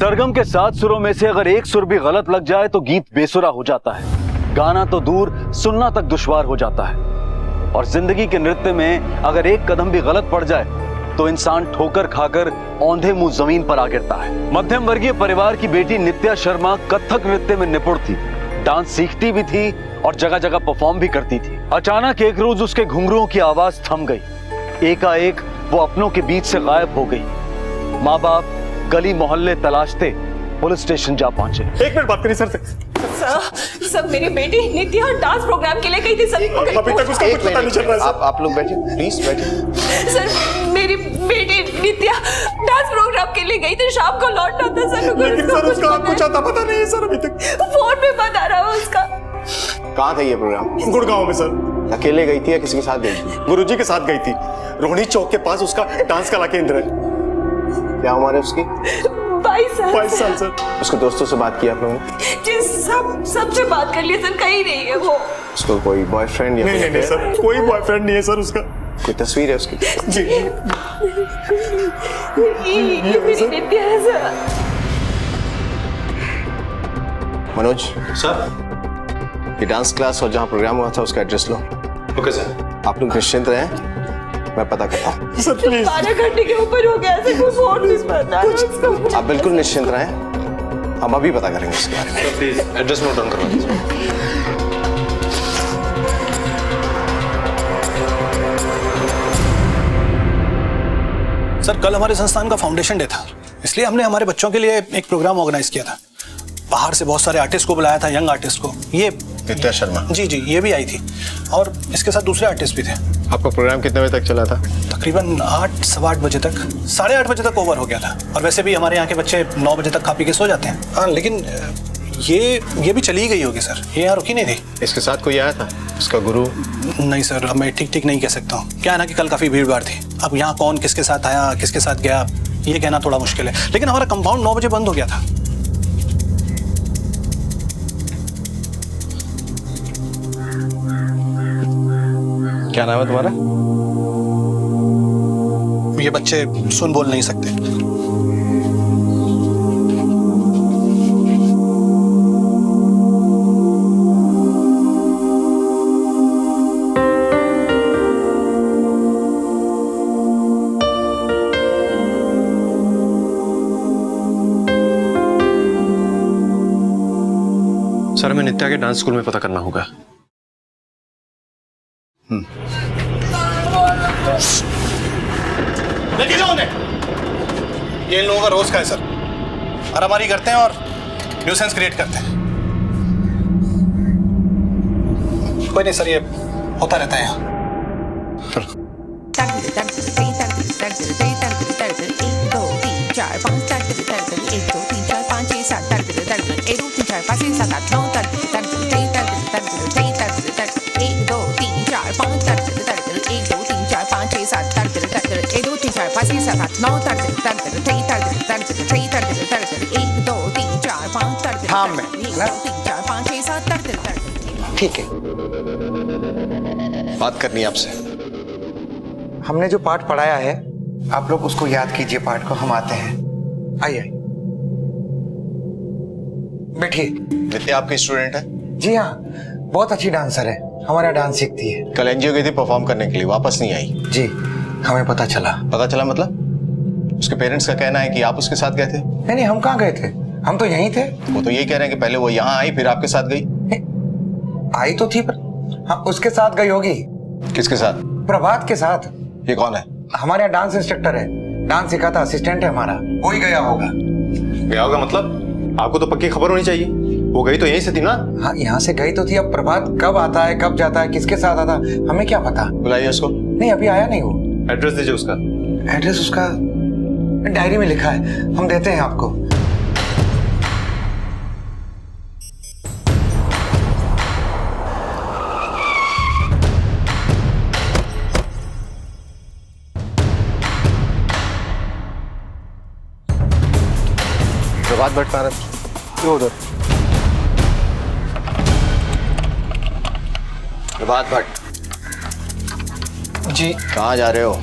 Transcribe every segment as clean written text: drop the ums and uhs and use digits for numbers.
सरगम के 7 सुरों में से अगर एक सुर भी गलत लग जाए तो गीत बेसुरा हो जाता है, गाना तो दूर सुनना तक दुश्वार हो जाता है। और जिंदगी के नृत्य में अगर एक कदम भी गलत पड़ जाए तो इंसान ठोकर खाकर औंधे मुंह जमीन पर आ गिरता है। मध्यम वर्गीय परिवार की बेटी नित्या शर्मा कथक नृत्य में निपुण थी, डांस सीखती भी थी और जगह जगह परफॉर्म भी करती थी। अचानक एक रोज उसके घुंघरुओं की आवाज थम गई। एकाएक वो अपनों के बीच से गायब हो गई। माँ बाप गली मोहल्ले तलाशते पुलिस स्टेशन जा पहुंचे। एक मिनट बात करिए सर। सर मेरी बेटी नित्या डांस प्रोग्राम के लिए गई थी सर। अभी तक उसका कुछ पता नहीं चल रहा है। आप लोग बैठिए, प्लीज बैठिए। सर मेरी बेटी नित्या डांस प्रोग्राम के लिए गई थी, शाम को लौटना था सर। लेकिन सर उसका कुछ आता पता नहीं है सर अभी तक। फोन पे बता रहा है उसका। कहाँ था ये प्रोग्राम? गुड़गांव में सर। अकेले गई थी या किसी के साथ गई थी? गुरुजी के साथ गई थी। रोहिणी चौक के पास उसका डांस कला केंद्र है। क्या उम्र है उसकी? 22 साल सर। उसके दोस्तों से बात की आप लोगों ने? जी सबसे बात कर लिया सर, कहीं नहीं है वो। उसको कोई बॉयफ्रेंड या नहीं सर, कोई बॉयफ्रेंड नहीं है सर उसका। कोई तस्वीर है उसकी? जी ये मेरी नित्या है सर। मनोज सर, ये डांस क्लास और जहाँ प्रोग्राम हुआ था उसका एड्रेस लो। Okay sir. आप लोग निश्चिंत रहें, मैं पता करता हूँ। Sir please. 12 घंटे के ऊपर हो गया सर, कोई फोन नहीं बता रहा। आप बिल्कुल निश्चिंत रहें, हम अभी पता करेंगे इसके बारे में। Sir please address note down करवा दीजिए। सर कल हमारे संस्थान का फाउंडेशन डे था, इसलिए हमने हमारे बच्चों के लिए एक प्रोग्राम ऑर्गेनाइज किया था। बाहर से बहुत सारे आर्टिस्ट को बुलाया था, यंग आर्टिस्ट को। ये नित्या शर्मा? जी, ये भी आई थी और इसके साथ दूसरे आर्टिस्ट भी थे। आपका प्रोग्राम कितने बजे तक चला था? तकरीबन 8 सवा 8 बजे तक, 8:30 बजे तक ओवर हो गया था। और वैसे भी हमारे यहाँ के बच्चे 9 बजे तक खा पी के सो जाते हैं। हाँ, लेकिन ये भी चली गई होगी सर, ये यहाँ रुकी नहीं थी। इसके साथ कोई आया था, इसका गुरु? नहीं सर, अब मैं ठीक नहीं कह सकता हूँ। क्या है ना कि कल काफी भीड़ भाड़ थी। अब यहाँ कौन किसके साथ आया, किसके साथ गया, ये कहना थोड़ा मुश्किल है। लेकिन हमारा कंपाउंड 9 बजे बंद हो गया था। क्या नाम है तुम्हारा? ये बच्चे सुन बोल नहीं सकते। सर हमें नित्या के डांस स्कूल में पता करना होगा। लेके जाओ उन्हें। ये इन लोगों का रोज का है सर, मारामारी करते हैं और न्यूसेंस क्रिएट करते हैं। कोई नहीं सर, ये होता रहता है यहाँ। ठीक है, बात करनी है आपसे। हमने जो पाठ पढ़ाया है आप लोग उसको याद कीजिए। पाठ को हम आते हैं। आइए बैठिए। नित्या आपकी स्टूडेंट है? जी हाँ, बहुत अच्छी डांसर है, हमारा डांस सीखती है। कल एनजीओ गई थी परफॉर्म करने के लिए, वापस नहीं आई। जी हमें पता चला। पता चला मतलब? उसके पेरेंट्स का कहना है कि आप उसके साथ गए थे। नहीं, हम कहाँ गए थे, हम तो यहीं थे। वो तो यही कह रहे हैं कि पहले वो यहाँ आई फिर आपके साथ गई। आई तो थी पर हाँ, उसके साथ गई होगी। किसके साथ? प्रभात के साथ। ये कौन है? हमारे यहाँ डांस इंस्ट्रक्टर है, डांस सिखाता असिस्टेंट है हमारा, वो ही गया होगा। गया होगा मतलब? आपको तो पक्की खबर होनी चाहिए, वो गई तो यहीं से थी ना? हाँ, यहाँ से गई तो थी। अब प्रभात कब आता है, कब जाता है, किसके साथ आता है, हमें क्या पता। बुलाइए उसको। नहीं, अभी आया नहीं वो। एड्रेस दीजिए उसका। एड्रेस उसका डायरी में लिखा है, हम देते हैं आपको। प्रभात भट्ट कहाँ है? उधर। प्रभात भट्ट जी। कहाँ जा रहे हो?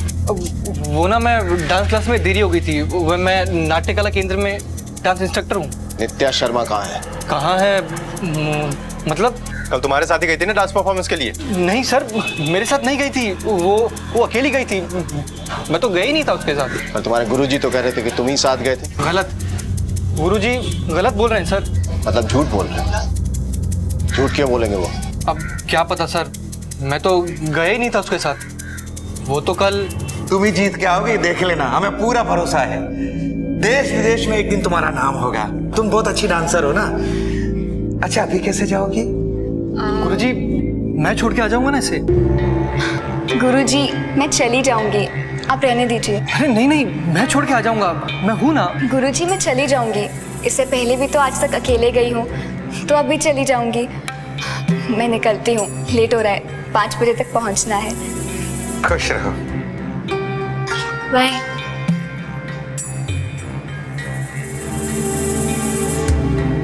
वो ना, मैं डांस क्लास में देरी हो गई थी। मैं नाट्य कला केंद्र में डांस इंस्ट्रक्टर हूँ। नित्या शर्मा कहाँ है? कहाँ है? मतलब कल तुम्हारे साथ ही गई थी ना डांस परफॉर्मेंस के लिए? नहीं सर, मेरे साथ नहीं गई थी, वो अकेली गई थी, मैं तो गया ही नहीं था उसके साथ। और तुम्हारे गुरुजी तो कह रहे थे कि तुम ही साथ गए थे। गलत, गुरुजी गलत बोल रहे हैं सर। मतलब झूठ बोल रहे हैं? झूठ क्यों बोलेंगे वो? अब क्या पता सर, मैं तो गया ही नहीं था उसके साथ। वो तो कल। तुम ही जीत के आओगे, देख लेना, हमें पूरा भरोसा है। देश विदेश में एक दिन तुम्हारा नाम होगा। तुम बहुत अच्छी डांसर हो ना। अच्छा अभी कैसे जाओगी? गुरुजी मैं छोड़ के आ जाऊंगा ना इसे। गुरुजी मैं चली जाऊंगी, आप रहने दीजिए। अरे नहीं नहीं, मैं छोड़ के आ जाऊंगा, मैं हूं ना। गुरुजी मैं चली जाऊंगी, इससे पहले भी तो आज तक अकेले गई हूँ, तो अब भी चली जाऊंगी। मैं निकलती हूँ, लेट हो रहा है, 5 बजे तक पहुँचना है। खुश रहो। बाय।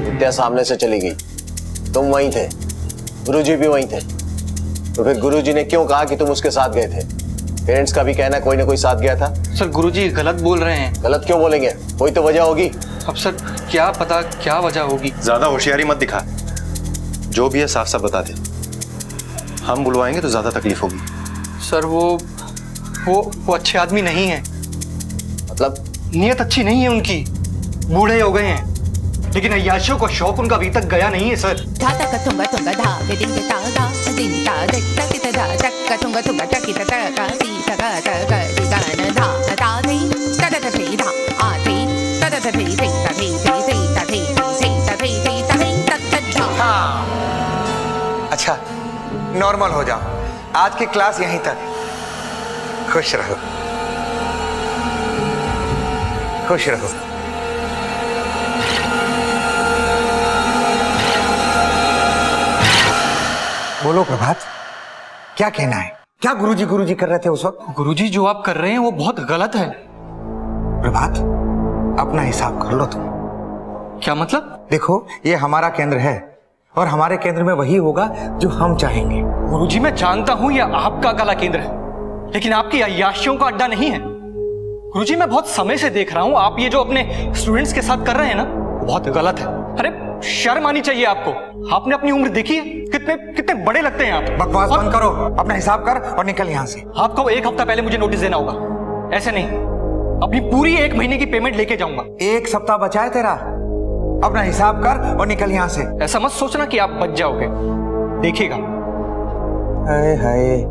नित्या सामने से चली गई, तुम वहीं थे, गुरुजी भी वहीं थे, तो फिर गुरुजी ने क्यों कहा कि तुम उसके साथ गए थे? पेरेंट्स का भी कहना कोई ना कोई साथ गया था। सर गुरुजी गलत बोल रहे हैं। गलत क्यों बोलेंगे? कोई तो वजह होगी। अब सर क्या पता क्या वजह होगी। ज्यादा होशियारी मत दिखा, जो भी है साफ साफ बता दे, हम बुलवाएंगे तो ज्यादा तकलीफ होगी। सर वो अच्छे आदमी नहीं है। मतलब? नीयत अच्छी नहीं है उनकी, बूढ़े हो गए हैं, लेकिन अय्याशियों का शौक उनका अभी तक गया नहीं है सर। अच्छा नॉर्मल हो जाओ, आज की क्लास यहीं तक। खुश रहो, खुश रहो। बोलो प्रभात, क्या कहना है? क्या गुरुजी गुरुजी कर रहे थे उस वक्त? गुरुजी जो आप कर रहे हैं वो बहुत गलत है। प्रभात अपना हिसाब कर लो तुम। क्या मतलब? देखो ये हमारा केंद्र है और हमारे केंद्र में वही होगा जो हम चाहेंगे। गुरुजी मैं जानता हूं ये आपका कला केंद्र है, लेकिन आपकी अय्याशियों का अड्डा नहीं है। गुरुजी मैं बहुत समय से देख रहा हूं, आप ये जो अपने स्टूडेंट्स के साथ कर रहे हैं ना, बहुत गलत है। अरे शर्म आनी चाहिए आपको। आपने अपनी उम्र देखी है? कितने बड़े लगते हैं आप। बकवास बंद करो, अपना हिसाब कर और निकल यहाँ से। आपको 1 हफ्ता पहले मुझे नोटिस देना होगा, ऐसे नहीं। अपनी पूरी 1 महीने की पेमेंट लेके जाऊंगा। 1 सप्ताह बचा है तेरा, अपना हिसाब कर और निकल यहाँ से। ऐसा मत सोचना कि आप बच जाओगे, देखिएगा। हाय हाय।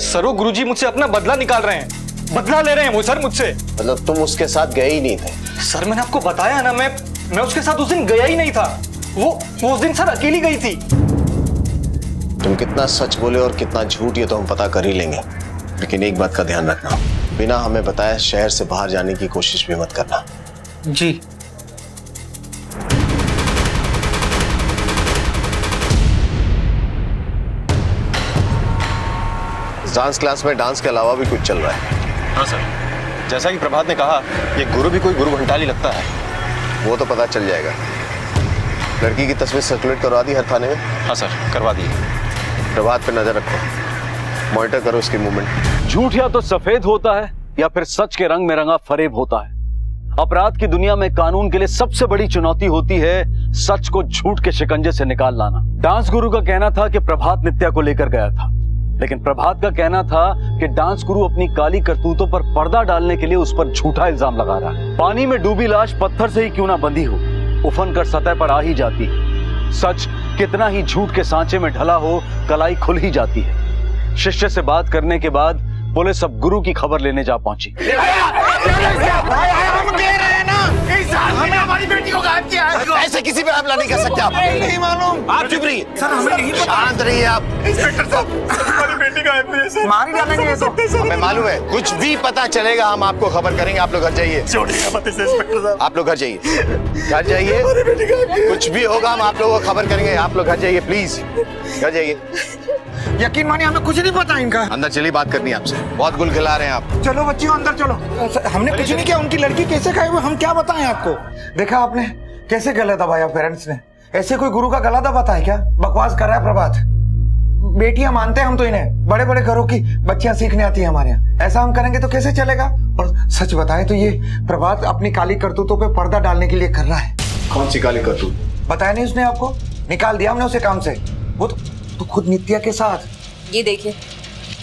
सर वो गुरुजी मुझसे अपना बदला निकाल रहे हैं, बदला ले रहे हैं वो सर मुझसे। मतलब तुम उसके साथ गए ही नहीं थे? सर मैंने आपको बताया ना, मैं उसके साथ उस दिन गया ही नहीं था। वो उस दिन सर अकेली गई थी। तुम कितना सच बोले और कितना झूठ ये तो हम पता कर ही लेंगे, लेकिन एक बात का ध्यान रखना, बिना हमें बताए शहर से बाहर जाने की कोशिश भी मत करना। जी। डांस क्लास में डांस के अलावा भी कुछ चल रहा है? हाँ सर, जैसा कि प्रभात ने कहा, ये गुरु भी कोई गुरु घंटाली लगता है। वो तो पता चल जाएगा। लड़की की तस्वीर सर्कुलेट करवा दी हर थाने में? हाँ सर, करवा दी। प्रभात पे नजर रखो, मॉनिटर करो उसकी मूवमेंट। झूठ या तो सफेद होता है या फिर सच के रंग में रंगा फरेब होता है। अपराध की दुनिया में कानून के लिए सबसे बड़ी चुनौती होती है सच को झूठ के शिकंजे से निकाल लाना। डांस गुरु का कहना था कि प्रभात नित्या को लेकर गया था, लेकिन प्रभात का कहना था कि डांस गुरु अपनी काली करतूतों पर पर्दा डालने के लिए उस पर झूठा इल्जाम लगा रहा है। पानी में डूबी लाश पत्थर से ही क्यों ना बंधी हो, उफन कर सतह पर आ ही जाती है। सच कितना ही झूठ के सांचे में ढला हो, कलाई खुल ही जाती है। शिष्य से बात करने के बाद पुलिस अब गुरु की खबर लेने जा पहुंची। हमने हमारी बेटी को गायब किया है। ऐसे किसी पे हमला नहीं कर सकते आप। नहीं मालूम। आप चुप रहिए सर, हमें नहीं पता। शांत रहिए आप। इंस्पेक्टर साहब, हमारी बेटी गायब हुई है सर। मार ही डालेंगे ये तो। हमें मालूम है, कुछ भी पता चलेगा हम आपको खबर करेंगे। आप लोग घर जाइए। छोड़िएगा मत इसे इंस्पेक्टर साहब। आप लोग घर जाइए, घर जाइए। कुछ भी होगा हम आप लोगों को खबर करेंगे। आप लोग घर जाइए प्लीज, घर जाइए। यकीन मानिए हमें कुछ नहीं पता इनका। अंदर चलिए, बात करनी है आपसे। बहुत गुल खिला रहे हैं आप। चलो बच्चियों अंदर चलो। हमने कुछ नहीं किया, उनकी लड़की कैसे खाई हुई हम क्या बताएं आपको। देखा आपने कैसे गला दबाया पेरेंट्स ने। ऐसे कोई गुरु का गला दबाता है क्या? बकवास कर रहा है प्रभात। बेटियां मानते हैं हम तो इन्हें, बड़े बड़े घरों की बच्चियां सीखने आती है हमारे यहाँ। ऐसा हम करेंगे तो कैसे चलेगा? और सच बताएं तो ये प्रभात अपनी काली करतूतों पे पर्दा डालने के लिए कर रहा है। कौन सी काली करतूत? बताया नहीं उसने आपको? निकाल दिया हमने उसे काम से। वो तो खुद नित्या के साथ। ये देखिए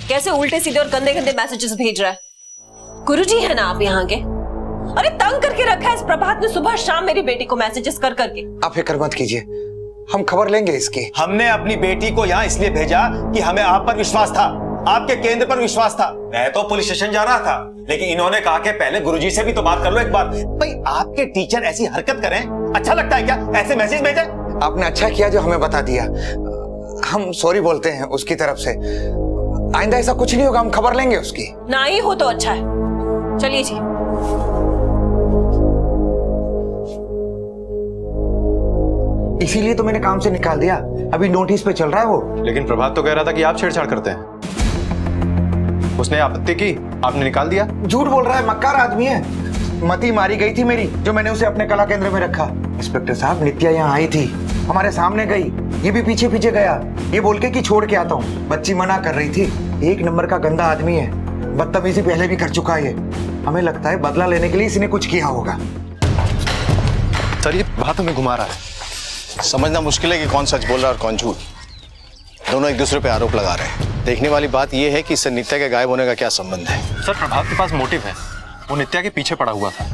कैसे उल्टे सीधे और गंदे गंदे मैसेजेस भेज रहा है। गुरुजी है ना आप यहाँ के? अरे तंग करके रखा है इस प्रभात ने सुबह शाम मेरी बेटी को मैसेजेस कर करके। आप फिक्र मत कीजिए, हम खबर लेंगे इसकी। हमने अपनी बेटी को यहाँ इसलिए भेजा कि हमें आप पर विश्वास था, आपके केंद्र पर विश्वास था। मैं तो पुलिस स्टेशन जा रहा था, लेकिन इन्होंने कहा कि पहले गुरुजी से भी तो बात कर लो एक बार। भाई आपके टीचर ऐसी हरकत करें, अच्छा लगता है क्या? ऐसे मैसेज भेजे? आपने अच्छा किया जो हमें बता दिया। हम सॉरी बोलते हैं उसकी तरफ से। आइंदा ऐसा कुछ नहीं होगा, हम खबर लेंगे उसकी। ना ही हो तो अच्छा है। चलिए जी। इसीलिए तो मैंने काम से निकाल दिया, अभी नोटिस पे चल रहा है वो। लेकिन प्रभात तो कह रहा था कि आप छेड़छाड़ करते हैं। उसने आपत्ति की, आपने निकाल दिया। झूठ बोल रहा है, मक्कार आदमी है। मती मारी गई थी मेरी, जो मैंने उसे अपने कला केंद्र में रखा। इंस्पेक्टर साहब, नित्या यहाँ आई थी, हमारे सामने गई, ये भी पीछे पीछे गया, ये बोल के कि छोड़ के आता हूँ। बच्ची मना कर रही थी। एक नंबर का गंदा आदमी है, बदतमीजी पहले भी कर चुका है। हमें लगता है बदला लेने के लिए इसने कुछ किया होगा। सर ये बात हमें घुमा रहा है। समझना मुश्किल है कि कौन सच बोल रहा है और कौन झूठ। दोनों एक दूसरे पे आरोप लगा रहे हैं। देखने वाली बात यह है कि इससे नित्या के गायब होने का क्या संबंध है। सर प्रभात के पास मोटिव है, वो नित्या के पीछे पड़ा हुआ था।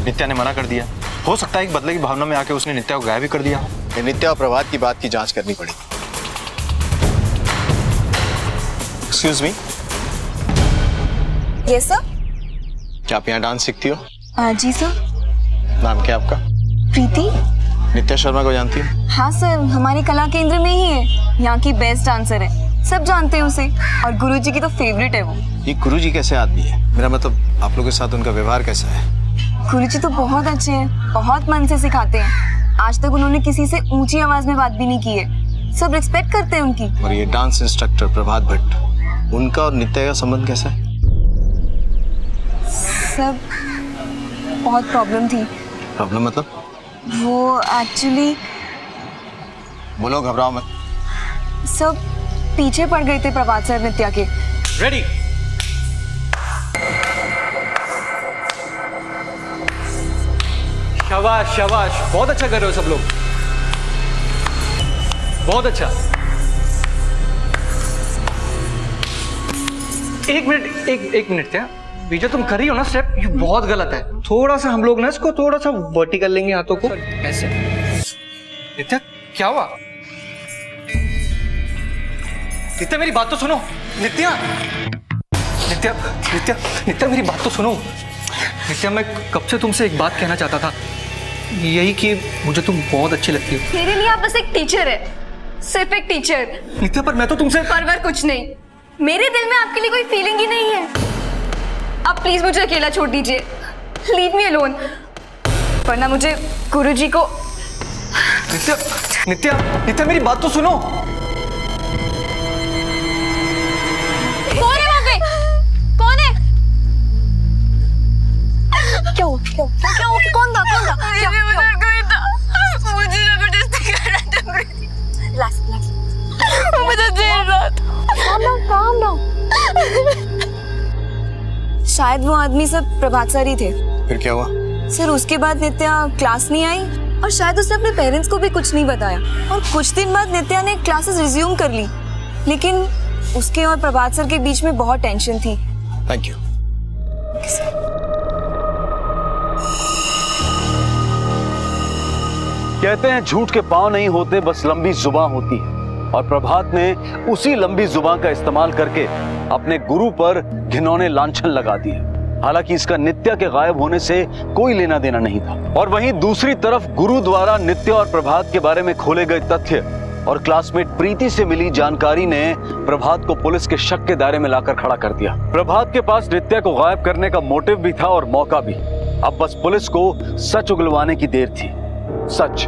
नित्या ने मना कर दिया, हो सकता है एक बदले की भावना में आके उसने नित्या को गायब भी कर दिया। ये नित्या और प्रभात की बात की जांच करनी पड़ी। Excuse me, yes sir. क्या आप यहाँ डांस सीखती हो? जी सर। नाम क्या आपका? प्रीति। नित्या शर्मा को जानती हो? हाँ सर, हमारे कला केंद्र में ही है, यहाँ की बेस्ट डांसर है, सब जानते हैं उसे, और गुरुजी की तो फेवरेट है वो। ये गुरुजी कैसे आदमी है? मेरा मतलब आप लोगों के साथ उनका व्यवहार कैसा है? गुरुजी तो बहुत अच्छे हैं, बहुत मन से सिखाते हैं। आज तक उन्होंने किसी से ऊंची आवाज में बात भी नहीं की है, सब रिस्पेक्ट करते हैं उनकी। और ये डांस इंस्ट्रक्टर प्रभात भट्ट, उनका और नित्या का संबंध कैसा है? सब बहुत प्रॉब्लम थी। प्रॉब्लम मतलब? वो एक्चुअली बोलो, घबराओ मत। सब पीछे पड़ गए थे प्रभात सर नित्या के। रेडी। शाबाश शाबाश, बहुत अच्छा कर रहे हो सब लोग, बहुत अच्छा। एक मिनट क्या ये जो तुम कर रही हो ना स्टेप, ये बहुत गलत है। थोड़ा सा हम लोग ना इसको थोड़ा सा वर्टिकल लेंगे हाथों को ऐसे। नित्या क्या हुआ? नित्या मेरी बात तो सुनो। नित्या नित्या नित्या नित्या मेरी बात तो सुनो। नित्या मैं कब से तुमसे एक बात कहना चाहता था, यही कि मुझे तुम बहुत अच्छी लगती हो। मेरे लिए आप बस एक टीचर है, सिर्फ एक टीचर। नित्या पर मैं तो तुमसे परवर कुछ नहीं, मेरे दिल में आपके लिए कोई फीलिंग ही नहीं है। आप प्लीज मुझे अकेला छोड़ दीजिए, लीव मी अलोन, वरना मुझे गुरुजी को। नित्या नित्या नित्या मेरी बात तो सुनो। कौन है वहाँ पे? कौन है? क्या हुआ? क्या हुआ? कौन था? क्या मुझे जबरदस्ती कर रहा था। रिलैक्स मुझे देर रात। Calm down. शायद वो आदमी सब प्रभात सर ही थे। फिर क्या हुआ? सर उसके बाद नित्या क्लास नहीं आई, और शायद उसने अपने पेरेंट्स को भी कुछ नहीं बताया, और कुछ दिन बाद नित्या ने क्लासेस रिज्यूम कर ली, लेकिन उसके और प्रभात सर के बीच में बहुत टेंशन थी। Thank you. कहते हैं झूठ के पांव नहीं होते, बस लंबी जुबान होती है, और प्रभात ने उसी लंबी जुबान का इस्तेमाल करके अपने गुरु पर घिनौने लांछन लगा दिए। हालांकि इसका नित्या के गायब होने से कोई लेना देना नहीं था। और वहीं दूसरी तरफ गुरु द्वारा नित्या और प्रभात के बारे में खोले गए तथ्य और क्लासमेट प्रीति से मिली जानकारी ने प्रभात को पुलिस के शक के दायरे में लाकर खड़ा कर दिया। प्रभात के पास नित्या को गायब करने का मोटिव भी था और मौका भी। अब बस पुलिस को सच उगलवाने की देर थी। सच,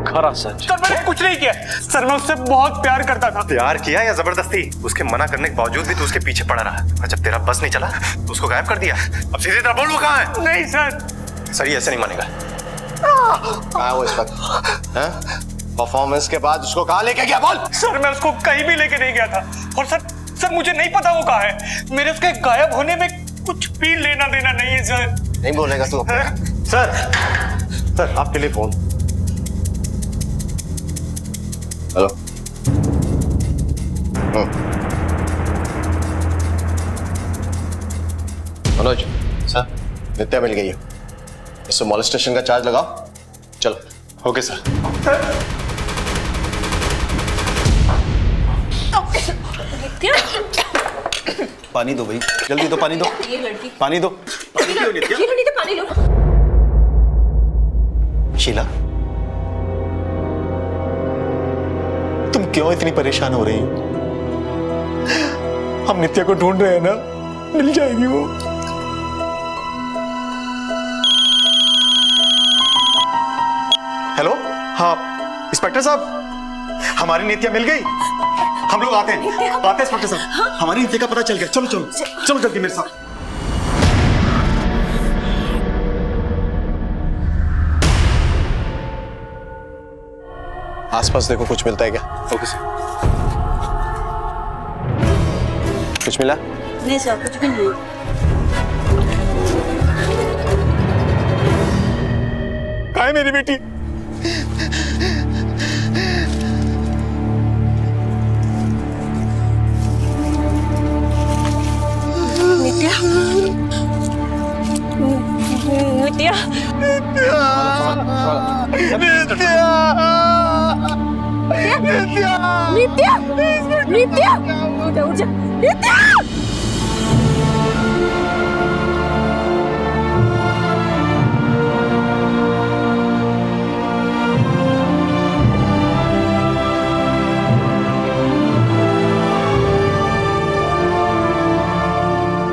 खरा सच। सर मैंने कुछ नहीं किया सर, मैं उससे बहुत प्यार करता था। प्यार किया या जबरदस्ती? उसके मना करने के बावजूद भी तू उसके पीछे पड़ा रहा, और जब तेरा बस नहीं चला तो उसको गायब कर दिया। अब सीधे तरह बोल, वो कहाँ है? नहीं सर। सर ये ऐसे नहीं मानेगा। कहाँ है वो इस वक्त? परफॉर्मेंस के बाद उसको कहाँ लेके गया बोल। सर मैं उसको कहीं भी लेके नहीं गया था। और सर मुझे नहीं पता वो कहाँ है। मेरे उसके गायब होने में कुछ भी लेना देना नहीं है सर। नहीं बोलेगा तू अपने। सर आपके लिए फोन। हेलो। मनोज सर। नित्या मिल गई है, इससे मॉलेस्टेशन का चार्ज लगाओ। चलो। Okay sir. नित्या, पानी दो भाई, जल्दी दो पानी दो। ये लड़की पानी दो। पानी पियो नित्या। ये लो नित्या, पानी लो। शीला, तुम क्यों इतनी परेशान हो रही हो? हम नित्या को ढूंढ रहे हैं ना, मिल जाएगी वो। हेलो, हाँ इंस्पेक्टर साहब, हमारी नित्या मिल गई। हम लोग आते हैं इंस्पेक्टर साहब। हमारी नित्या का पता चल गया। चलो चलो चलो जल्दी मेरे साथ। आसपास देखो, कुछ मिलता है क्या? Okay sir. कुछ मिला? नहीं सर, कुछ भी नहीं। कहाँ है मेरी बेटी? नित्या, नित्या, नित्या, नित्या, नित्या, उठ जा, नित्या।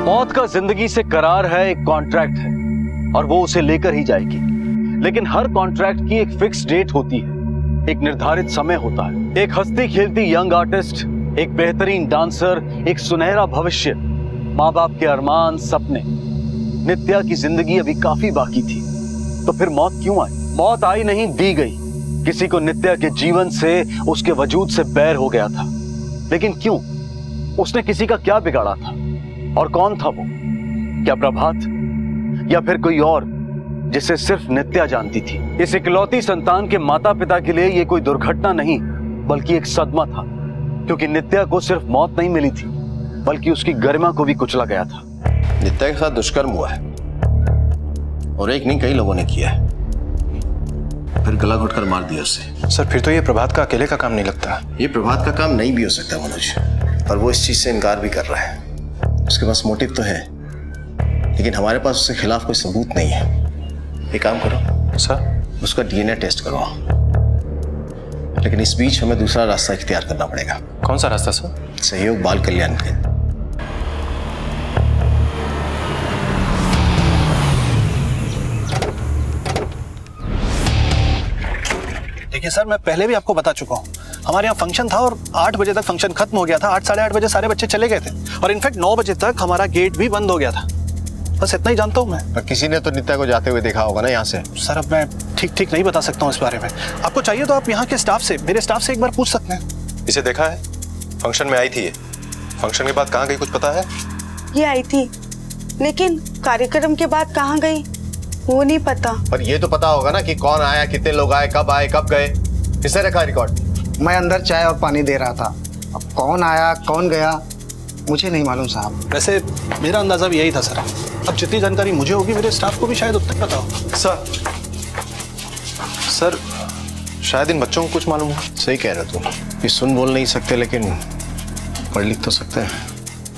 मौत का जिंदगी से करार है, एक कॉन्ट्रैक्ट है और वो उसे लेकर ही जाएगी। लेकिन हर कॉन्ट्रैक्ट की एक फिक्स डेट होती है, एक निर्धारित समय होता है। एक हंसती खेलती यंग आर्टिस्ट, एक बेहतरीन डांसर, एक सुनहरा भविष्य, माँ बाप के अरमान, सपने। नित्या की जिंदगी अभी काफी बाकी थी, तो फिर मौत क्यों आई? मौत आई नहीं, दी गई। किसी को नित्या के जीवन से, उसके वजूद से बैर हो गया था, लेकिन क्यों? उसने किसी का क्या बिगाड़ा था? और कौन था वो? क्या प्रभात या फिर कोई और जिसे सिर्फ नित्या जानती थी? इस इकलौती संतान के माता पिता के लिए ये कोई दुर्घटना नहीं बल्कि एक सदमा था, क्योंकि नित्या को सिर्फ मौत नहीं मिली थी बल्कि उसकी गरिमा को भी कुचला गया था। नित्या के साथ दुष्कर्म हुआ है और एक नहीं, कई लोगों ने किया है, फिर गला घोटकर मार दिया उसे। सर फिर तो ये प्रभात का अकेले का काम नहीं लगता। ये प्रभात का काम नहीं भी हो सकता मनोज, और वो इस चीज से इनकार भी कर रहा है। उसके पास मोटिव तो है, लेकिन हमारे पास उसके खिलाफ कोई सबूत नहीं है। एक काम करो सर, उसका डीएनए टेस्ट करवाओ, लेकिन इस बीच हमें दूसरा रास्ता इख्तियार करना पड़ेगा। कौन सा रास्ता सर? सहयोग बाल कल्याण के। देखिए सर, मैं पहले भी आपको बता चुका हूँ, हमारे यहाँ फंक्शन था और 8 बजे तक फंक्शन खत्म हो गया था। 8 साढ़े 8 बजे सारे बच्चे चले गए थे और इनफैक्ट 9 बजे तक हमारा गेट भी बंद हो गया था। बस इतना ही जानता हूँ मैं। पर किसी ने तो नित्या को जाते हुए देखा होगा ना यहाँ से। सर अब मैं ठीक नहीं बता सकता हूँ इस बारे में। आपको चाहिए तो आप यहाँ के स्टाफ से, मेरे स्टाफ से एक बार पूछ सकते हैं। इसे देखा है? फंक्शन में आई थी ये। फंक्शन के बाद कहाँ गई कुछ पता है? ये आई थी, लेकिन कार्यक्रम के बाद कहाँ गई वो नहीं पता। पर ये तो पता होगा ना कि कौन आया, कितने लोग आए, कब गए। किसने रखा रिकॉर्ड? मैं अंदर चाय और पानी दे रहा था, अब कौन आया कौन गया मुझे नहीं मालूम साहब। वैसे मेरा अंदाजा भी यही था सर। अब जितनी जानकारी मुझे होगी मेरे स्टाफ को भी शायद उतना पता होगा। सर शायद इन बच्चों को कुछ मालूम हो। सही कह रहे हो तुम, ये सुन बोल नहीं सकते लेकिन पढ़ लिख तो सकते हैं।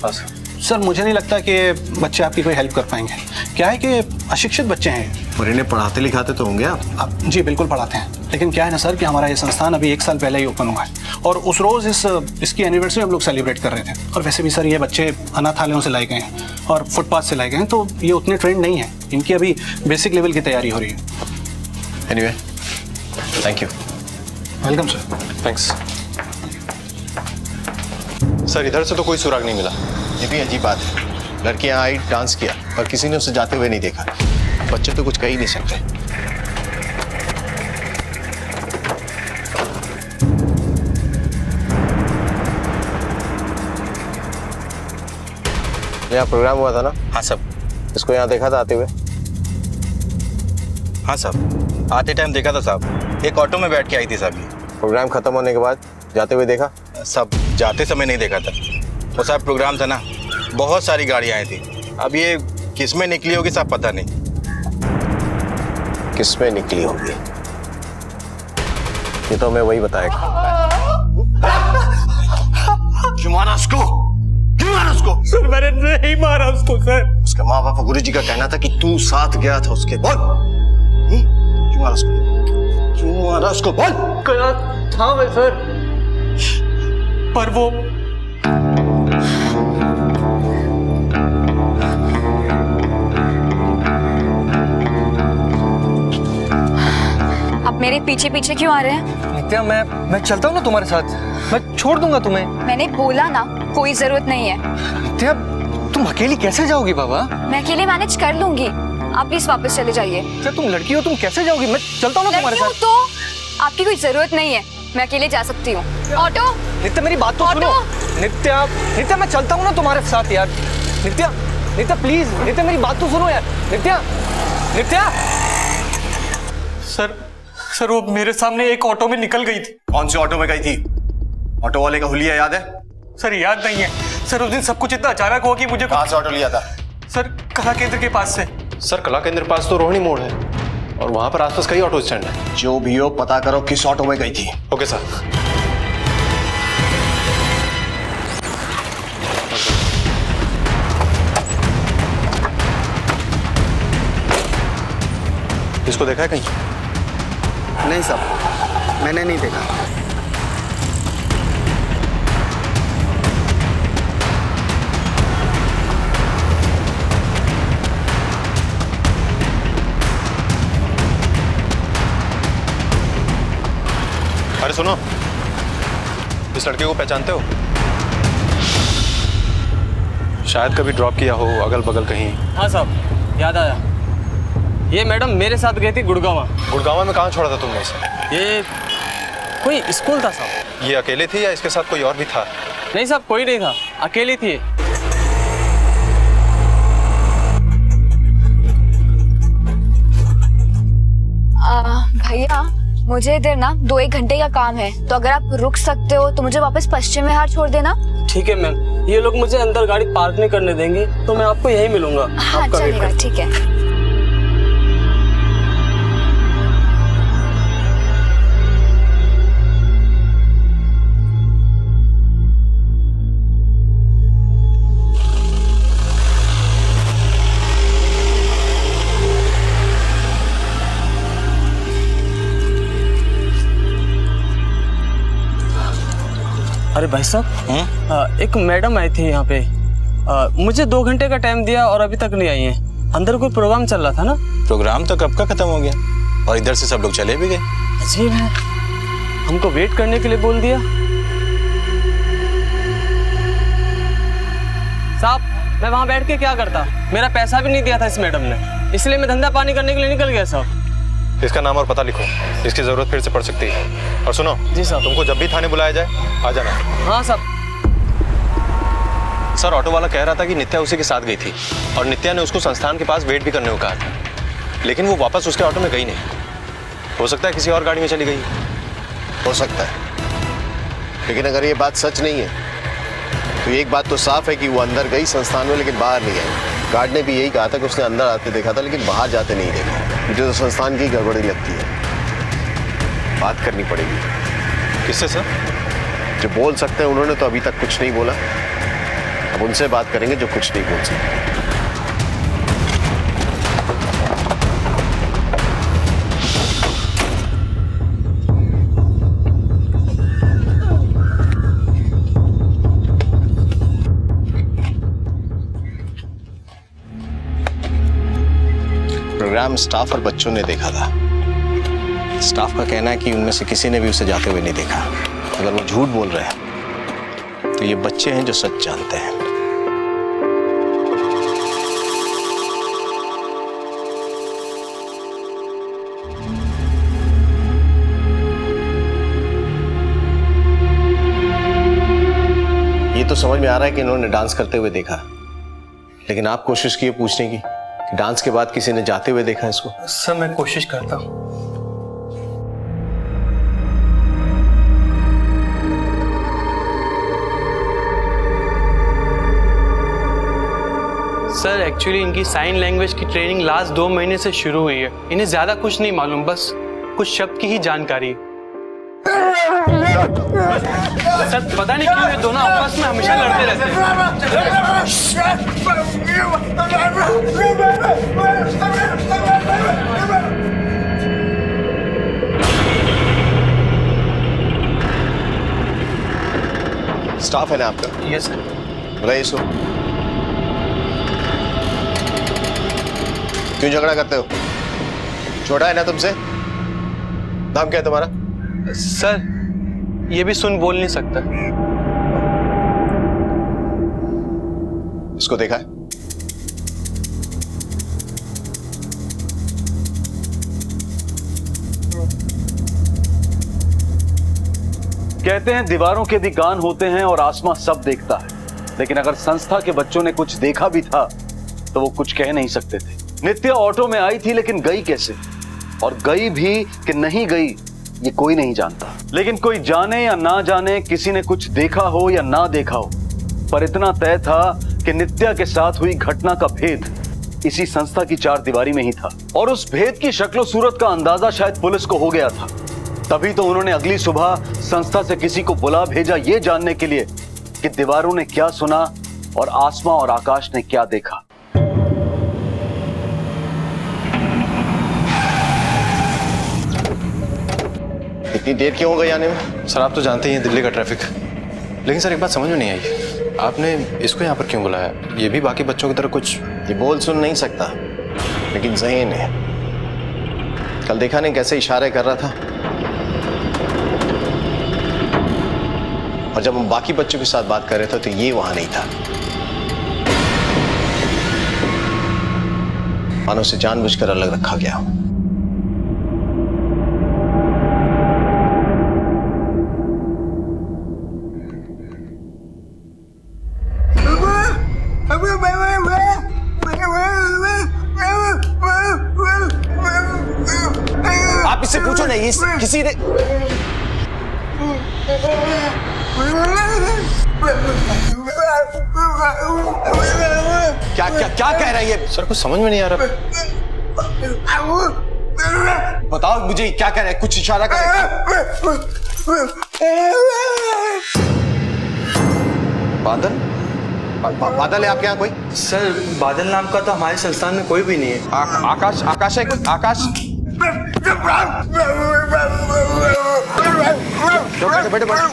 हाँ सर। सर मुझे नहीं लगता कि बच्चे आपकी कोई हेल्प कर पाएंगे। क्या है कि अशिक्षित बच्चे हैं। और इन्हें पढ़ाते लिखाते तो होंगे आप? जी बिल्कुल पढ़ाते हैं, लेकिन क्या है ना सर कि हमारा ये संस्थान अभी 1 साल पहले ही ओपन हुआ है और उस रोज़ इसकी एनिवर्सरी हम लोग सेलिब्रेट कर रहे थे। और वैसे भी सर ये बच्चे अनाथालयों से लाए गए हैं और फुटपाथ से लाए गए हैं, तो ये उतने ट्रेंड नहीं है। इनकी अभी बेसिक लेवल की तैयारी हो रही है। Anyway thank you. Welcome sir. Thanks. Sir इधर से तो कोई सुराग नहीं मिला। ये भी अजीब बात है, लड़की यहाँ आई, डांस किया और किसी ने उसे जाते हुए नहीं देखा। बच्चे तो कुछ कह ही नहीं सकते। यहाँ प्रोग्राम हुआ था ना? हाँ सब। इसको यहाँ देखा था आते हुए? हाँ साहब, आते टाइम देखा था साहब, एक ऑटो में बैठ के आई थी साहब। प्रोग्राम खत्म होने के बाद जाते हुए देखा? सब जाते समय नहीं देखा था। वो साहब प्रोग्राम था ना, बहुत सारी गाड़ियाँ आई थी। अब ये किस में निकली होगी साहब पता नहीं। किस में निकली होगी ये तो हमें वही बताएगा। क्यों मारा उसको? क्यों मारा उसको? सर मैंने नहीं मारा उसको सर। उसके माँ बाप गुरुजी का कहना था कि तू साथ गया था उसके। बोल क्यों मारा उसको? क्यों मारा उसको? बोल। गया था मैं सर, पर वो आप मेरे पीछे पीछे क्यों आ रहे हैं? नित्या मैं चलता हूँ ना तुम्हारे साथ, मैं छोड़ दूंगा तुम्हें। मैंने बोला ना कोई जरूरत नहीं है। नित्या तुम अकेली कैसे जाओगी बाबा? मैं अकेले मैनेज कर लूंगी, आप प्लीज वापस चले जाइए। क्या तुम लड़की हो, तुम कैसे जाओगी? मैं चलता हूँ ना तुम्हारे साथ। तो आपकी कोई जरूरत नहीं है, मैं अकेले जा सकती हूँ। ऑटो नित्या मेरी बात तो सुनो। नित्या मैं चलता हूँ ना तुम्हारे साथ यार। नित्या प्लीज, नित्या मेरी बात तो सुनो यार। नित्या सर वो मेरे सामने एक ऑटो में निकल गई थी। कौन से ऑटो में गई थी? ऑटो वाले का हुलिया याद है? सर याद नहीं है सर, उस दिन सब कुछ इतना अचानक हुआ कि मुझे कहाँ से ऑटो लिया था? सर कला केंद्र के पास से। सर कला केंद्र पास तो रोहिणी मोड़ है और वहां पर आसपास कई ऑटो स्टैंड है। जो भी हो पता करो किस ऑटो में गई थी। Okay sir. इसको देखा है कहीं? नहीं साहब, मैंने नहीं देखा। अरे सुनो, इस लड़के को पहचानते हो? शायद कभी ड्रॉप किया हो अगल बगल कहीं। हाँ साहब, याद आया। ये मैडम मेरे साथ गई थी गुड़गांव। गुड़गांव में कहाँ छोड़ा था तुमने इसे? ये कोई स्कूल था साहब। ये अकेले थी या इसके साथ कोई और भी था? नहीं साहब, कोई नहीं था, अकेली थी। भैया मुझे इधर ना 2-1 घंटे का काम है, तो अगर आप रुक सकते हो तो मुझे वापस पश्चिम विहार छोड़ देना। ठीक है मैम, ये लोग मुझे अंदर गाड़ी पार्क नहीं करने देंगे तो मैं आपको यहीं मिलूंगा। हाँ चलेगा, ठीक है। अरे भाई साहब, एक मैडम आई थी यहाँ पे, मुझे 2 घंटे का टाइम दिया और अभी तक नहीं आई हैं। अंदर कोई प्रोग्राम चल रहा था ना। प्रोग्राम तो कब का खत्म हो गया और इधर से सब लोग चले भी गए। अजीब है, हमको वेट करने के लिए बोल दिया। साहब मैं वहाँ बैठ के क्या करता, मेरा पैसा भी नहीं दिया था इस मैडम ने, इसलिए मैं धंधा पानी करने के लिए निकल गया साहब। इसका नाम और पता लिखो, इसकी जरूरत फिर से पड़ सकती है। और सुनो जी साहब, तुमको जब भी थाने बुलाया जाए आ जाना। हाँ साहब। सर ऑटो वाला कह रहा था कि नित्या उसी के साथ गई थी और नित्या ने उसको संस्थान के पास वेट भी करने को कहा था, लेकिन वो वापस उसके ऑटो में गई नहीं। हो सकता है किसी और गाड़ी में चली गई। हो सकता है, लेकिन अगर ये बात सच नहीं है तो एक बात तो साफ है कि वो अंदर गई संस्थान में लेकिन बाहर नहीं आई। गार्ड ने भी यही कहा था कि उसने अंदर आते देखा था लेकिन बाहर जाते नहीं देखा। मुझे तो संस्थान की गड़बड़ी लगती है, बात करनी पड़ेगी। किससे सर? जो बोल सकते हैं उन्होंने तो अभी तक कुछ नहीं बोला, अब उनसे बात करेंगे जो कुछ नहीं बोल सकते। प्रोग्राम स्टाफ और बच्चों ने देखा था। स्टाफ का कहना है कि उनमें से किसी ने भी उसे जाते हुए नहीं देखा। अगर वो झूठ बोल रहे हैं तो ये बच्चे हैं जो सच जानते हैं। ये तो समझ में आ रहा है कि इन्होंने डांस करते हुए देखा, लेकिन आप कोशिश किए पूछने की कि डांस के बाद किसी ने जाते हुए देखा इसको? सर मैं कोशिश करता हूँ। सर एक्चुअली इनकी साइन लैंग्वेज की ट्रेनिंग लास्ट 2 महीने से शुरू हुई है। इन्हें ज्यादा कुछ नहीं मालूम, बस कुछ शब्द की ही जानकारी है। सर पता नहीं क्यों ये दोनों आपस में हमेशा लड़ते रहते हैं। स्टाफ है ना आपका? Yes sir. बुलाइए इसको। क्यों झगड़ा करते हो? छोटा है ना तुमसे? नाम क्या है तुम्हारा? सर ये भी सुन बोल नहीं सकता। इसको देखा है? कहते हैं दीवारों के भी कान होते हैं और आसमां सब देखता है, लेकिन अगर संस्था के बच्चों ने कुछ देखा भी था तो वो कुछ कह नहीं सकते थे। नित्या ऑटो में आई थी, लेकिन गई कैसे, और गई भी कि नहीं गई ये कोई नहीं जानता। लेकिन कोई जाने या ना जाने, किसी ने कुछ देखा हो या ना देखा हो, पर इतना तय था कि नित्या के साथ हुई घटना का भेद इसी संस्था की 4 दीवारी में ही था। और उस भेद की शक्लो सूरत का अंदाजा शायद पुलिस को हो गया था। तभी तो उन्होंने अगली सुबह संस्था से किसी को बुला भेजा ये जानने के लिए कि दीवारों ने क्या सुना और आसमां और आकाश ने क्या देखा। इतनी देर क्यों हो गई आने में? सर आप तो जानते ही हैं दिल्ली का ट्रैफिक। लेकिन सर एक बात समझ में नहीं आई, आपने इसको यहाँ पर क्यों बुलाया? ये भी बाकी बच्चों की तरह कुछ ये बोल सुन नहीं सकता, लेकिन ज़हीन है। कल देखा नहीं कैसे इशारे कर रहा था, और जब हम बाकी बच्चों के साथ बात कर रहे थे तो ये वहां नहीं था। मानो उसे जानबूझकर अलग रखा गया। आप इससे पूछो ना, ये किसी ने क्या क्या क्या कह रहा है ये? सर कुछ समझ में नहीं आ रहा। बताओ मुझे क्या कह रहा है, कुछ इशारा कर। बादल? बादल है आपके यहाँ कोई? सर बादल नाम का तो हमारे संस्थान में कोई भी नहीं है। आकाश? आकाश है कोई? आकाश? बैठे बैठे।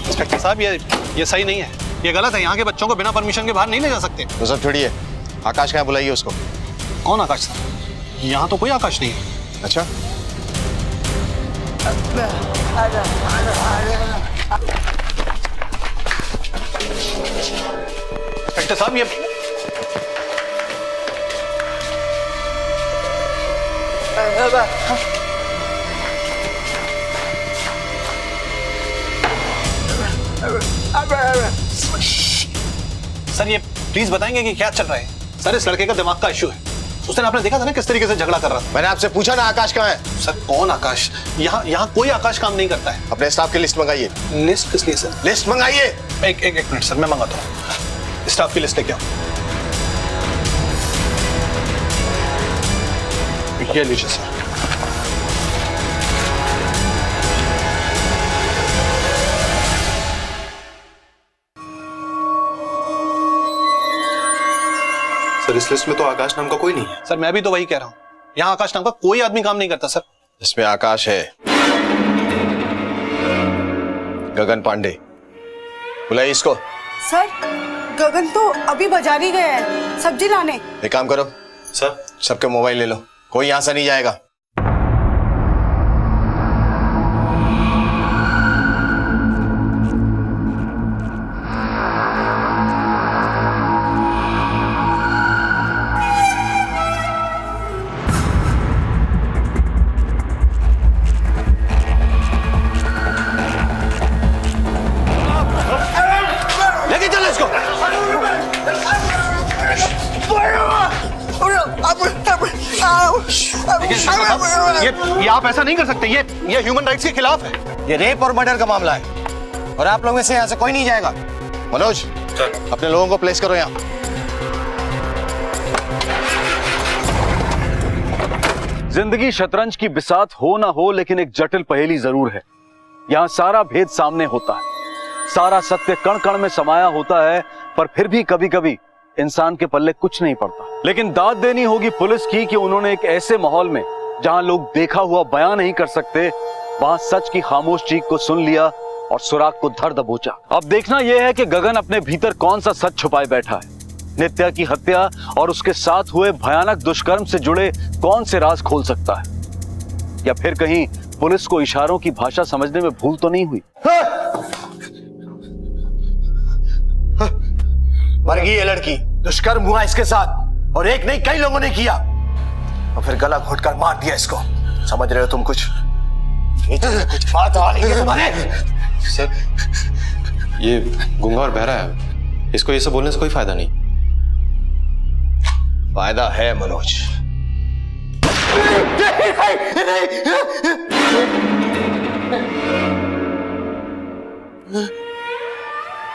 इंस्पेक्टर साहब ये सही नहीं है, ये गलत है। यहाँ के बच्चों को बिना परमिशन के बाहर नहीं ले जा सकते। तो सब छोड़िए, आकाश कहाँ? बुलाइए उसको। कौन आकाश साहब? यहाँ तो कोई आकाश नहीं है। अच्छा, इंस्पेक्टर साहब ये सर ये प्लीज बताएंगे कि क्या चल रहा है? सर इस लड़के का दिमाग का इश्यू है। उस दिन आपने देखा था ना किस तरीके से झगड़ा कर रहा था। मैंने आपसे पूछा ना आकाश कहाँ है? सर कौन आकाश? यहाँ कोई आकाश काम नहीं करता है। अपने स्टाफ की लिस्ट मंगाइए। लिस्ट किस लिए सर? लिस्ट मंगाइए। एक मिनट सर, मैं मंगाता हूँ। स्टाफ की लिस्ट लेके आओ। ये लीजिए सर। सर इस लिस्ट में तो आकाश नाम का कोई नहीं है। सर मैं भी तो वही कह रहा हूँ, यहाँ आकाश नाम का कोई आदमी काम नहीं करता सर। इसमें आकाश है, गगन पांडे। बुलाइए इसको। सर गगन तो अभी बाजार ही गया है सब्जी लाने। एक काम करो सर, सबके मोबाइल ले लो, कोई यहां से नहीं जाएगा। आप ऐसा नहीं कर सकते, ये ह्यूमन राइट्स के खिलाफ है। ये रेप और मर्डर का मामला है और आप लोगों में से यहाँ से कोई नहीं जाएगा। मनोज, अपने लोगों को प्लेस करो यहाँ। जिंदगी शतरंज की बिसात हो ना हो, लेकिन एक जटिल पहेली जरूर है। यहाँ सारा भेद सामने होता है, सारा सत्य कण कण में समाया होता है, पर फिर भी कभी कभी इंसान के पल्ले कुछ नहीं पड़ता। लेकिन दाद देनी होगी पुलिस की कि उन्होंने एक ऐसे माहौल में जहां लोग देखा हुआ बयां नहीं कर सकते, वहां सच की खामोश चीख को सुन लिया और सुराग को धर दबोचा। अब देखना यह है कि गगन अपने भीतर कौन सा सच छुपाए बैठा है। नित्या की हत्या और उसके साथ हुए भयानक दुष्कर्म से जुड़े कौन से राज खोल सकता है, या फिर कहीं पुलिस को इशारों की भाषा समझने में भूल तो नहीं हुई। मर गई ये लड़की, दुष्कर्म हुआ इसके साथ और एक नहीं कई लोगों ने किया और फिर गला घोटकर मार दिया इसको। समझ रहे हो तुम कुछ? कुछ बात आ रही है तुम्हारे? सर, ये गूंगा और बहरा है, इसको ये सब बोलने से कोई फायदा नहीं। फायदा है मनोज।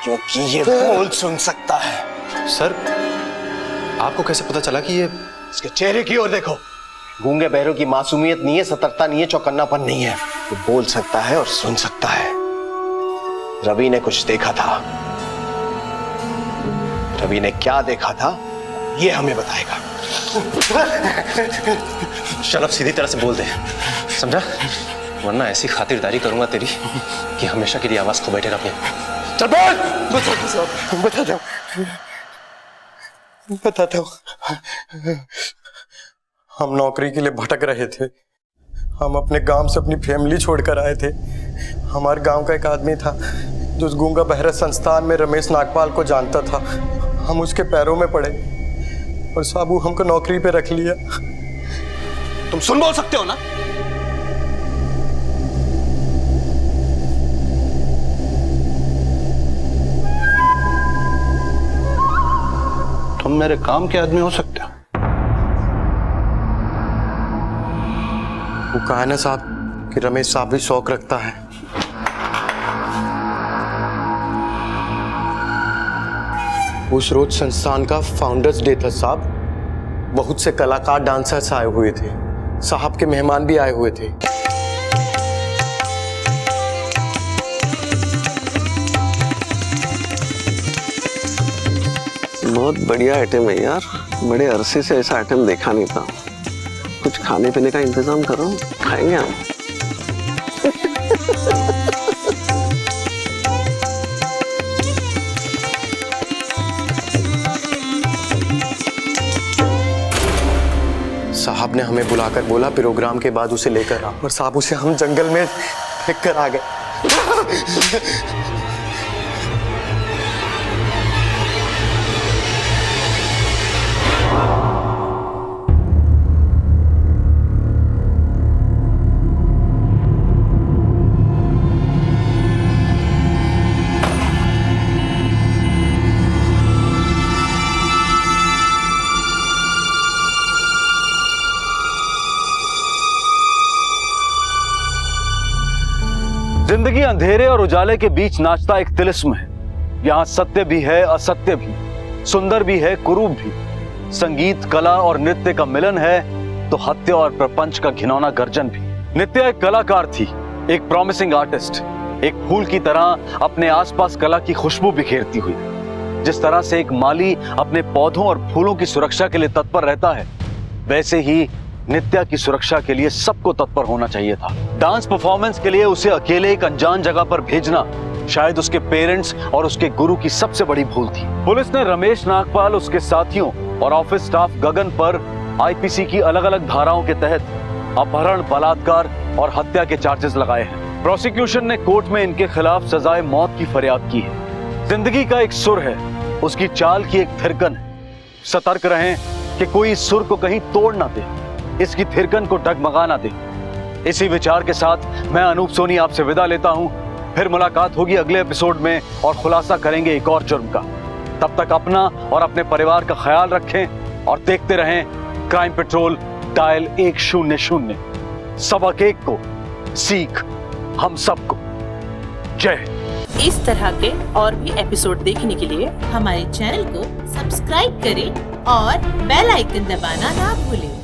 क्योंकि ये बोल सुन सकता है। सर, आपको कैसे पता चला कि ये? इसके चेहरे की ओर देखो। गूंगे बहरों की मासूमियत नहीं है, सतर्कता नहीं है, चौकन्नापन नहीं है। वो बोल सकता है और सुन सकता है। रवि ने कुछ देखा था। रवि ने क्या देखा था ये हमें बताएगा। चल अब सीधी तरह से बोल दे, समझा? वरना ऐसी खातिरदारी करूंगा तेरी कि हमेशा के लिए आवाज खो बैठेगा अपनी। चल बोल। बताता हूँ। हम नौकरी के लिए भटक रहे थे। हम अपने गांव से अपनी फैमिली छोड़कर आए थे। हमारे गांव का एक आदमी था जो उस गूंगा बहरा संस्थान में रमेश नागपाल को जानता था। हम उसके पैरों में पड़े और साबू हमको नौकरी पे रख लिया। तुम सुन बोल सकते हो ना? तुम मेरे काम के आदमी हो सकते हो। वो कहा है ना साहब कि रमेश साहब भी शौक रखता है। उस रोज संस्थान का फाउंडर्स डे था साहब। बहुत से कलाकार डांसर्स आए हुए थे। साहब के मेहमान भी आए हुए थे। बहुत बढ़िया आइटम है यार, बड़े अरसे से ऐसा आइटम देखा नहीं था। कुछ खाने पीने का इंतजाम करो, खाएंगे हम। साहब ने हमें बुलाकर बोला प्रोग्राम के बाद उसे लेकर आ, और साहब उसे हम जंगल में फेंक कर आ गए। जिंदगी अंधेरे और उजाले के बीच नाचता एक तिलिस्म है। यहाँ सत्य भी है, असत्य भी, सुंदर भी है, कुरूप भी। संगीत, कला और नृत्य का मिलन है तो हत्या और प्रपंच का घिनौना गर्जन भी। नित्या एक कलाकार थी, एक प्रॉमिसिंग आर्टिस्ट, एक फूल की तरह अपने आसपास कला की खुशबू बिखेरती हुई। जिस तरह से एक माली अपने पौधों और फूलों की सुरक्षा के लिए तत्पर रहता है, वैसे ही नित्या की सुरक्षा के लिए सबको तत्पर होना चाहिए था। डांस परफॉर्मेंस के लिए उसे अकेले एक अनजान जगह पर भेजना शायद उसके पेरेंट्स और उसके गुरु की सबसे बड़ी भूल थी। पुलिस ने रमेश नागपाल, उसके साथियों और ऑफिस स्टाफ गगन पर आईपीसी की अलग अलग धाराओं के तहत अपहरण, बलात्कार और हत्या के चार्जेस लगाए हैं। प्रोसिक्यूशन ने कोर्ट में इनके खिलाफ सजाए मौत की फरियाद की है। जिंदगी का एक सुर है, उसकी चाल की एक थिरकन है। सतर्क रहें कि कोई इस सुर को कहीं तोड़ ना दे, इसकी थिरकन को डगमगा ना दे। इसी विचार के साथ मैं अनूप सोनी आपसे विदा लेता हूं। फिर मुलाकात होगी अगले एपिसोड में और खुलासा करेंगे एक और जुर्म का। तब तक अपना और अपने परिवार का ख्याल रखें और देखते रहें क्राइम पेट्रोल डायल 100। सबक एक को, सीख हम सबको। जय। इस तरह के और भी एपिसोड देखने के लिए हमारे चैनल को सब्सक्राइब करें और बेल आइकन दबाना ना भूलें।